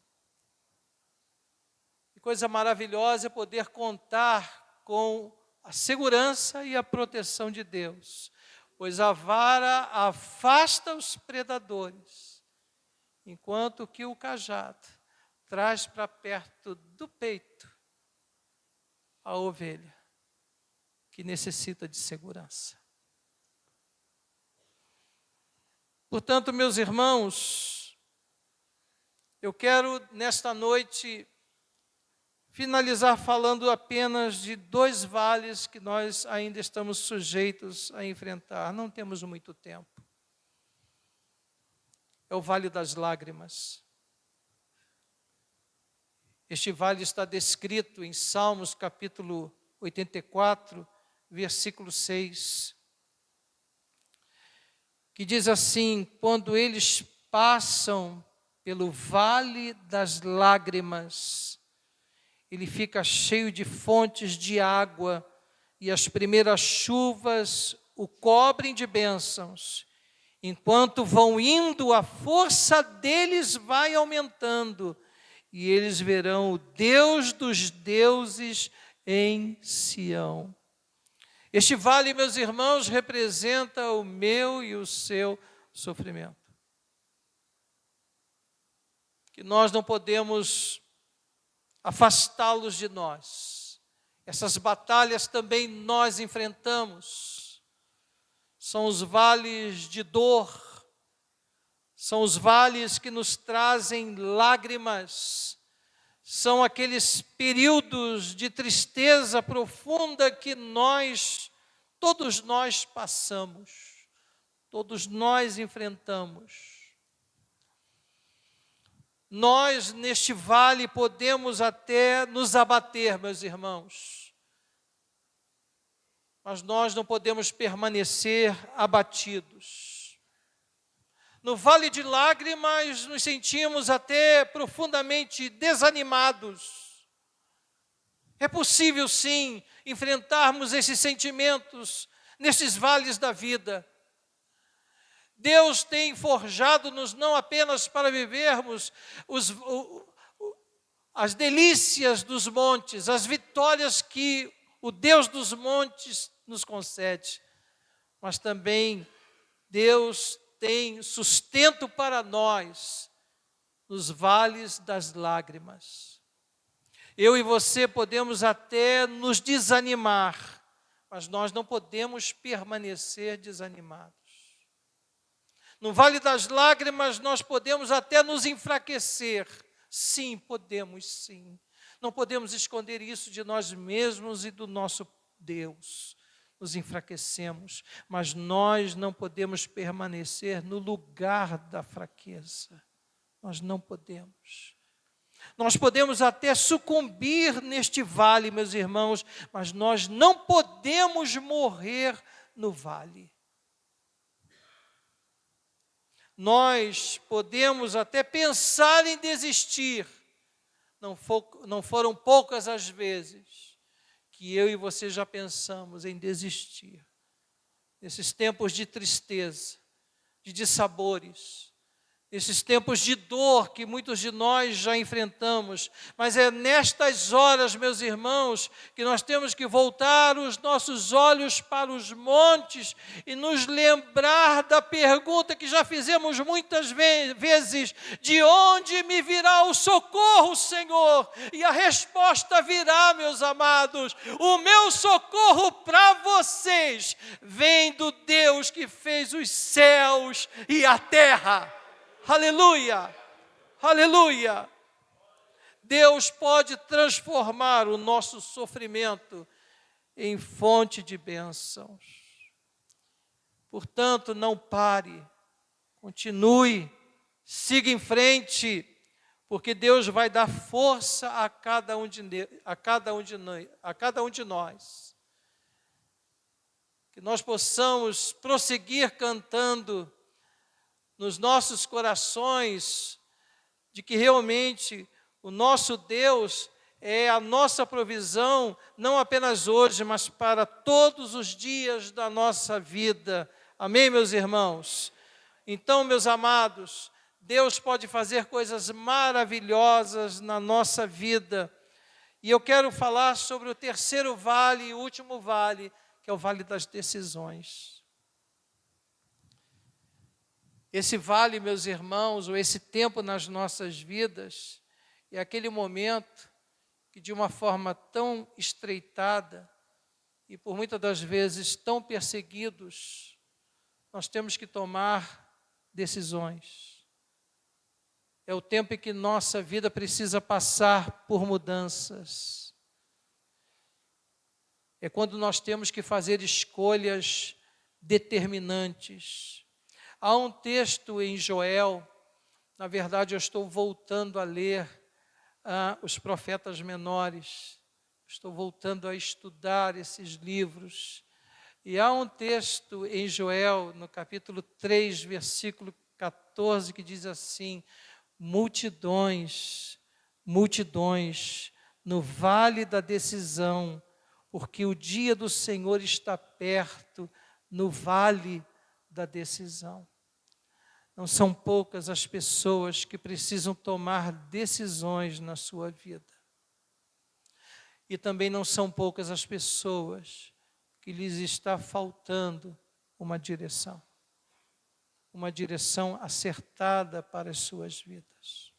Que coisa maravilhosa é poder contar com a segurança e a proteção de Deus, pois a vara afasta os predadores, enquanto que o cajado traz para perto do peito a ovelha que necessita de segurança. Portanto, meus irmãos, eu quero nesta noite finalizar falando apenas de 2 vales que nós ainda estamos sujeitos a enfrentar. Não temos muito tempo. É o Vale das Lágrimas. Este vale está descrito em Salmos capítulo 84, versículo 6, que diz assim: quando eles passam pelo vale das lágrimas, ele fica cheio de fontes de água, e as primeiras chuvas o cobrem de bênçãos. Enquanto vão indo, a força deles vai aumentando, e eles verão o Deus dos deuses em Sião. Este vale, meus irmãos, representa o meu e o seu sofrimento. Que nós não podemos afastá-los de nós. Essas batalhas também nós enfrentamos. São os vales de dor, são os vales que nos trazem lágrimas, são aqueles períodos de tristeza profunda que todos nós passamos, todos nós enfrentamos. Nós, neste vale, podemos até nos abater, meus irmãos, mas nós não podemos permanecer abatidos. No vale de lágrimas, nos sentimos até profundamente desanimados. É possível, sim, enfrentarmos esses sentimentos nesses vales da vida. Deus tem forjado-nos não apenas para vivermos as delícias dos montes, as vitórias que o Deus dos montes nos concede, mas também Deus tem sustento para nós nos vales das lágrimas. Eu e você podemos até nos desanimar, mas nós não podemos permanecer desanimados. No vale das lágrimas nós podemos até nos enfraquecer. Sim, podemos sim. Não podemos esconder isso de nós mesmos e do nosso Deus. Nos enfraquecemos, mas nós não podemos permanecer no lugar da fraqueza. Nós não podemos. Nós podemos até sucumbir neste vale, meus irmãos, mas nós não podemos morrer no vale. Nós podemos até pensar em desistir. Não foram poucas as vezes que eu e você já pensamos em desistir. Nesses tempos de tristeza, de dissabores, nesses tempos de dor que muitos de nós já enfrentamos, mas é nestas horas, meus irmãos, que nós temos que voltar os nossos olhos para os montes e nos lembrar da pergunta que já fizemos muitas vezes: de onde me virá o socorro, Senhor? E a resposta virá, meus amados: o meu socorro para vocês vem do Deus que fez os céus e a terra. Aleluia, aleluia. Deus pode transformar o nosso sofrimento em fonte de bênçãos. Portanto, não pare, continue, siga em frente, porque Deus vai dar força a cada um de nós. Que nós possamos prosseguir cantando nos nossos corações, de que realmente o nosso Deus é a nossa provisão, não apenas hoje, mas para todos os dias da nossa vida. Amém, meus irmãos? Então, meus amados, Deus pode fazer coisas maravilhosas na nossa vida. E eu quero falar sobre o terceiro vale e último vale, que é o vale das decisões. Esse vale, meus irmãos, ou esse tempo nas nossas vidas, é aquele momento que, de uma forma tão estreitada e por muitas das vezes tão perseguidos, nós temos que tomar decisões. É o tempo em que nossa vida precisa passar por mudanças. É quando nós temos que fazer escolhas determinantes. Há um texto em Joel, na verdade eu estou voltando a ler os profetas menores, estou voltando a estudar esses livros, e há um texto em Joel, no capítulo 3, versículo 14, que diz assim: multidões, multidões, no vale da decisão, porque o dia do Senhor está perto, no vale da decisão. Não são poucas as pessoas que precisam tomar decisões na sua vida. E também não são poucas as pessoas que lhes está faltando uma direção acertada para as suas vidas.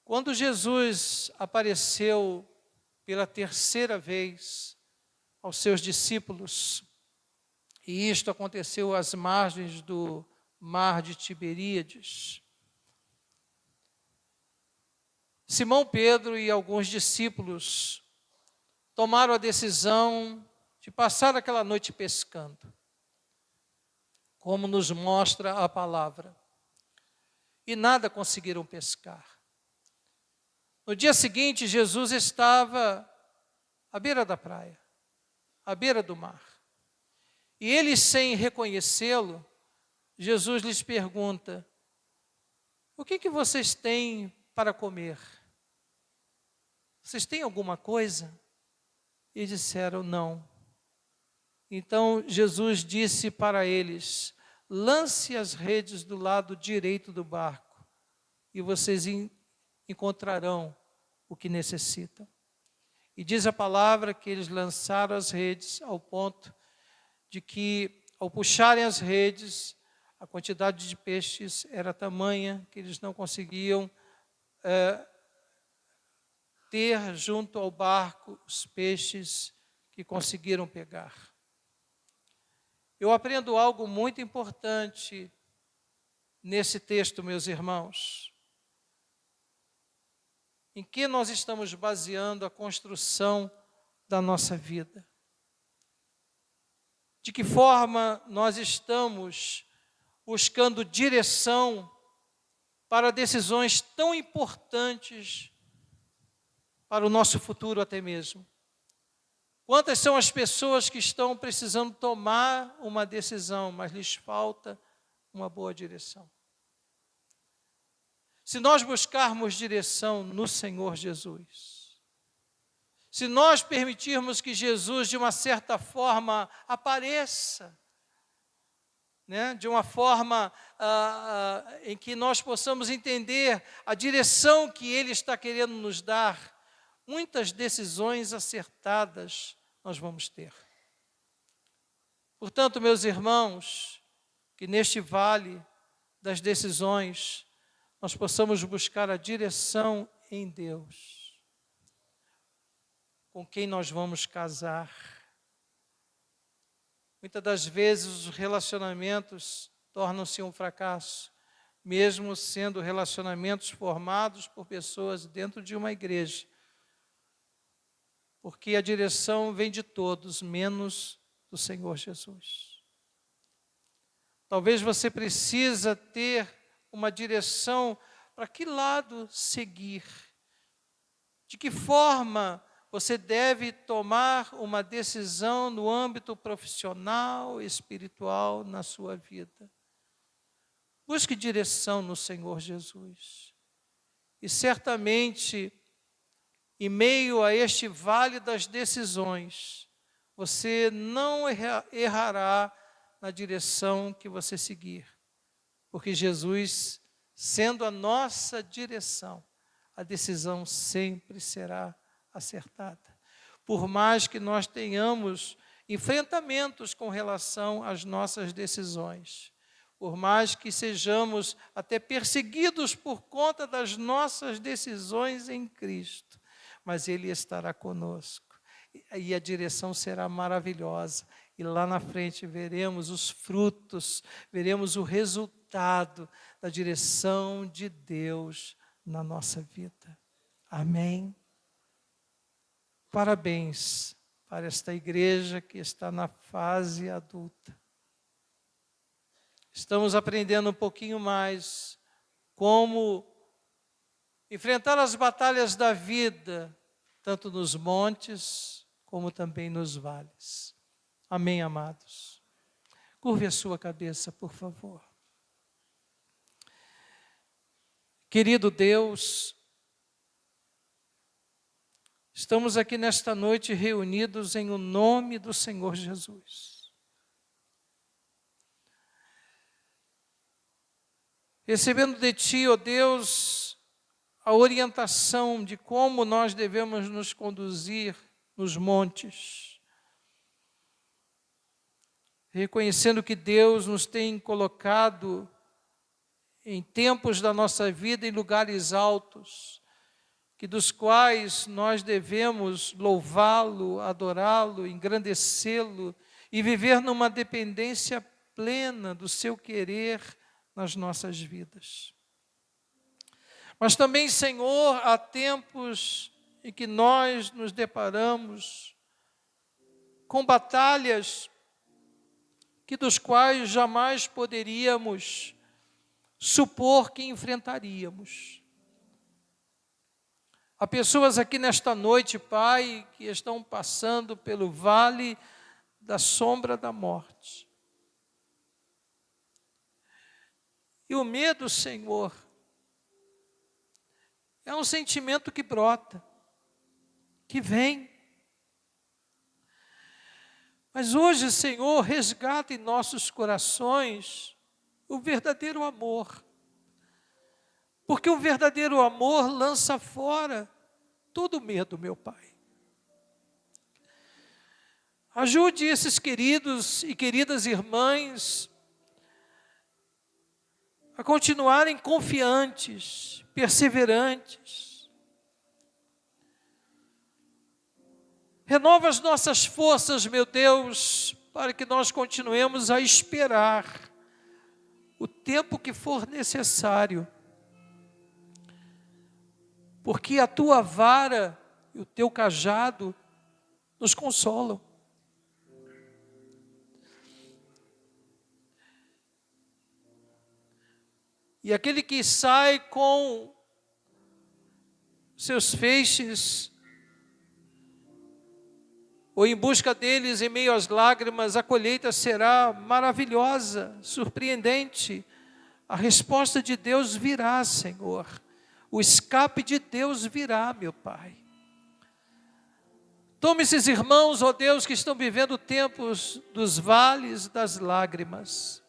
Quando Jesus apareceu pela terceira vez aos seus discípulos, e isto aconteceu às margens do mar de Tiberíades, Simão Pedro e alguns discípulos tomaram a decisão de passar aquela noite pescando, como nos mostra a palavra, e nada conseguiram pescar. No dia seguinte, Jesus estava à beira da praia, à beira do mar, e eles, sem reconhecê-lo, Jesus lhes pergunta: o que vocês têm para comer? Vocês têm alguma coisa? E disseram: não. Então Jesus disse para eles: lance as redes do lado direito do barco, e vocês encontrarão o que necessitam. E diz a palavra que eles lançaram as redes ao ponto de que, ao puxarem as redes, a quantidade de peixes era tamanha que eles não conseguiam ter junto ao barco os peixes que conseguiram pegar. Eu aprendo algo muito importante nesse texto, meus irmãos. Em que nós estamos baseando a construção da nossa vida? De que forma nós estamos buscando direção para decisões tão importantes para o nosso futuro até mesmo. Quantas são as pessoas que estão precisando tomar uma decisão, mas lhes falta uma boa direção? Se nós buscarmos direção no Senhor Jesus, se nós permitirmos que Jesus, de uma certa forma, apareça, né, de uma forma em que nós possamos entender a direção que Ele está querendo nos dar, muitas decisões acertadas nós vamos ter. Portanto, meus irmãos, que neste vale das decisões, nós possamos buscar a direção em Deus. Com quem nós vamos casar? Muitas das vezes os relacionamentos tornam-se um fracasso, mesmo sendo relacionamentos formados por pessoas dentro de uma igreja. Porque a direção vem de todos, menos do Senhor Jesus. Talvez você precisa ter uma direção para que lado seguir. De que forma você deve tomar uma decisão no âmbito profissional, espiritual, na sua vida. Busque direção no Senhor Jesus. E certamente, em meio a este vale das decisões, você não errará na direção que você seguir. Porque Jesus, sendo a nossa direção, a decisão sempre será acertada. Por mais que nós tenhamos enfrentamentos com relação às nossas decisões, por mais que sejamos até perseguidos por conta das nossas decisões em Cristo, mas Ele estará conosco e a direção será maravilhosa. E lá na frente veremos os frutos, veremos o resultado da direção de Deus na nossa vida. Amém? Parabéns para esta igreja que está na fase adulta. Estamos aprendendo um pouquinho mais como enfrentar as batalhas da vida, tanto nos montes como também nos vales. Amém, amados? Curve a sua cabeça, por favor. Querido Deus, estamos aqui nesta noite reunidos em o nome do Senhor Jesus. Recebendo de Ti, ó Deus, a orientação de como nós devemos nos conduzir nos montes. Reconhecendo que Deus nos tem colocado em tempos da nossa vida em lugares altos, que dos quais nós devemos louvá-lo, adorá-lo, engrandecê-lo e viver numa dependência plena do seu querer nas nossas vidas. Mas também, Senhor, há tempos em que nós nos deparamos com batalhas que dos quais jamais poderíamos supor que enfrentaríamos. Há pessoas aqui nesta noite, Pai, que estão passando pelo vale da sombra da morte. E o medo, Senhor, é um sentimento que brota, que vem. Mas hoje, Senhor, resgata em nossos corações o verdadeiro amor. Porque o verdadeiro amor lança fora todo medo, meu Pai. Ajude esses queridos e queridas irmãs a continuarem confiantes, perseverantes. Renova as nossas forças, meu Deus, para que nós continuemos a esperar o tempo que for necessário. Porque a Tua vara e o Teu cajado nos consolam. E aquele que sai com seus feixes, ou em busca deles em meio às lágrimas, a colheita será maravilhosa, surpreendente. A resposta de Deus virá, Senhor. O escape de Deus virá, meu Pai. Tome esses irmãos, ó Deus, que estão vivendo tempos dos vales das lágrimas,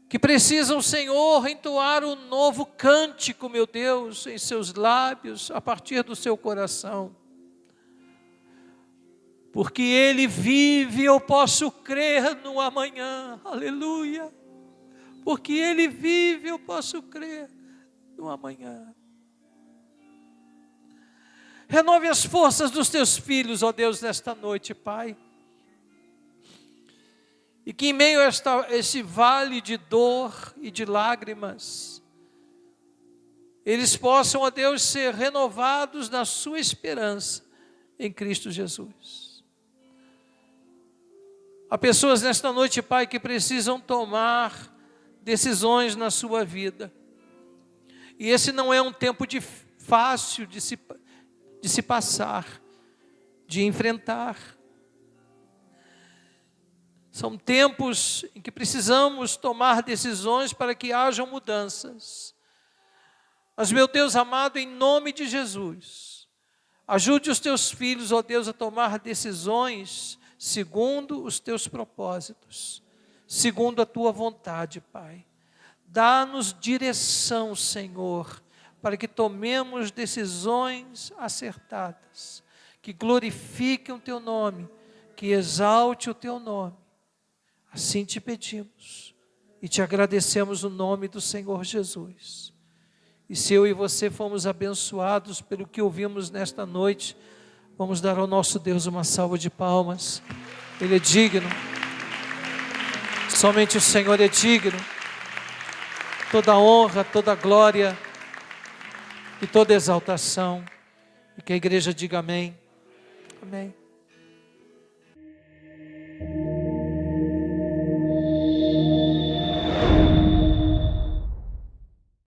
que precisam, Senhor, entoar um novo cântico, meu Deus, em seus lábios, a partir do seu coração. Porque Ele vive, eu posso crer no amanhã, aleluia. Porque Ele vive, eu posso crer no amanhã. Renove as forças dos teus filhos, ó Deus, nesta noite, Pai. E que em meio a esse vale de dor e de lágrimas, eles possam, ó Deus, ser renovados na sua esperança em Cristo Jesus. Há pessoas nesta noite, Pai, que precisam tomar decisões na sua vida. E esse não é um tempo fácil de se passar, de enfrentar. São tempos em que precisamos tomar decisões para que hajam mudanças. Mas, meu Deus amado, em nome de Jesus, ajude os teus filhos, ó Deus, a tomar decisões segundo os teus propósitos, segundo a tua vontade, Pai. Dá-nos direção, Senhor, para que tomemos decisões acertadas, que glorifiquem o teu nome, que exalte o teu nome. Assim te pedimos e te agradecemos no nome do Senhor Jesus. E se eu e você fomos abençoados pelo que ouvimos nesta noite, vamos dar ao nosso Deus uma salva de palmas. Ele é digno. Somente o Senhor é digno. Toda honra, toda glória e toda exaltação. E que a igreja diga amém. Amém.